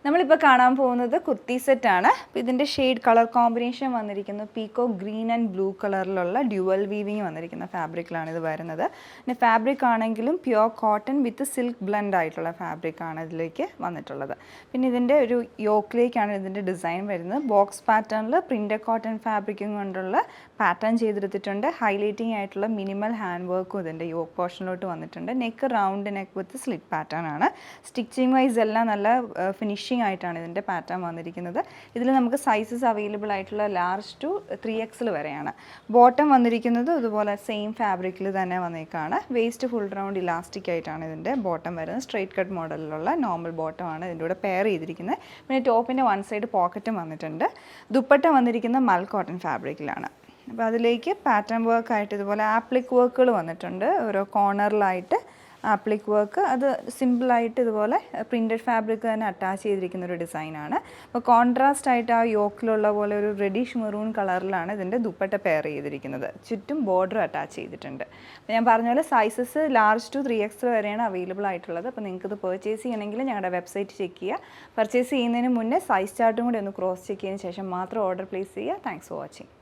നമ്മളിപ്പോൾ കാണാൻ പോകുന്നത് കുർത്തി സെറ്റാണ്. അപ്പോൾ ഇതിൻ്റെ ഷെയ്ഡ് കളർ കോമ്പിനേഷൻ വന്നിരിക്കുന്നത് പീക്കോ ഗ്രീൻ ആൻഡ് ബ്ലൂ കളറിലുള്ള ഡ്യുവൽ വീവിങ് വന്നിരിക്കുന്ന ഫാബ്രിക്കിലാണ് ഇത് വരുന്നത്. പിന്നെ ഫാബ്രിക് ആണെങ്കിലും pure cotton with silk blend ആയിട്ടുള്ള ഫാബ്രിക്കാണ് ഇതിലേക്ക് വന്നിട്ടുള്ളത്. പിന്നെ ഇതിൻ്റെ ഒരു യോക്കിലേക്കാണ് ഇതിൻ്റെ ഡിസൈൻ വരുന്നത്. ബോക്സ് പാറ്റേണിൽ പ്രിൻ്റഡ് കോട്ടൺ ഫാബ്രിക്കും കൊണ്ടുള്ള പാറ്റേൺ ചെയ്തെടുത്തിട്ടുണ്ട്. ഹൈലൈറ്റിംഗ് ആയിട്ടുള്ള മിനിമൽ ഹാൻഡ് വർക്കും ഇതിൻ്റെ യോക്ക് പോർഷനിലോട്ട് വന്നിട്ടുണ്ട്. നെക്ക് റൗണ്ട് നെക്ക് വിത്ത് സ്ലിറ്റ് പാറ്റേൺ ആണ്. സ്റ്റിച്ചിങ് വൈസ് എല്ലാം നല്ല ഫിനിഷിംഗ് ആയിട്ടാണ് ഇതിൻ്റെ പാറ്റേൺ വന്നിരിക്കുന്നത്. ഇതിൽ നമുക്ക് സൈസസ് അവൈലബിൾ ആയിട്ടുള്ള ലാർജ് ടു 3XL വരെയാണ്. ബോട്ടം വന്നിരിക്കുന്നത് ഇതുപോലെ സെയിം ഫാബ്രിക്കിൽ തന്നെ വന്നേക്കാണ്. വേസ്റ്റ് ഫുൾ റൗണ്ട് ഇലാസ്റ്റിക് ആയിട്ടാണ് ഇതിൻ്റെ ബോട്ടം വരുന്നത്. സ്ട്രെയിറ്റ് കട്ട് മോഡലിലുള്ള നോർമൽ ബോട്ടമാണ് ഇതിൻ്റെ കൂടെ പെയർ ചെയ്തിരിക്കുന്നത്. പിന്നെ ടോപ്പിൻ്റെ വൺ സൈഡ് പോക്കറ്റും വന്നിട്ടുണ്ട്. ദുപ്പട്ട വന്നിരിക്കുന്ന മൽ കോട്ടൺ ഫാബ്രിക്കിലാണ്. അപ്പോൾ അതിലേക്ക് പാറ്റേൺ വർക്കായിട്ട് ഇതുപോലെ ആപ്ലിക് വർക്കുകൾ വന്നിട്ടുണ്ട്. ഓരോ കോർണറിലായിട്ട് ആപ്ലിക് വർക്ക്, അത് സിമ്പിളായിട്ട് ഇതുപോലെ പ്രിൻറ്റഡ് ഫാബ്രിക് തന്നെ അറ്റാച്ച് ചെയ്തിരിക്കുന്ന ഒരു ഡിസൈനാണ്. അപ്പോൾ കോൺട്രാസ്റ്റ് ആയിട്ട് ആ യോക്കിലുള്ള പോലെ ഒരു റെഡിഷ് മെറൂൺ കളറിലാണ് ഇതിൻ്റെ ദുപ്പട്ട പെയർ ചെയ്തിരിക്കുന്നത്. ചുറ്റും ബോർഡർ അറ്റാച്ച് ചെയ്തിട്ടുണ്ട്. അപ്പോൾ ഞാൻ പറഞ്ഞ പോലെ സൈസസ് ലാർജ് ടു 3XL വരെയാണ് അവൈലബിൾ ആയിട്ടുള്ളത്. അപ്പോൾ നിങ്ങൾക്കിത് പർച്ചേസ് ചെയ്യണമെങ്കിൽ ഞങ്ങളുടെ വെബ്സൈറ്റ് ചെക്ക് ചെയ്യുക. പർച്ചേസ് ചെയ്യുന്നതിന് മുന്നേ സൈസ് ചാർട്ടും കൂടി ഒന്ന് ക്രോസ് ചെക്ക് ചെയ്തതിന് ശേഷം മാത്രം ഓർഡർ പ്ലേസ് ചെയ്യുക. Thanks for watching.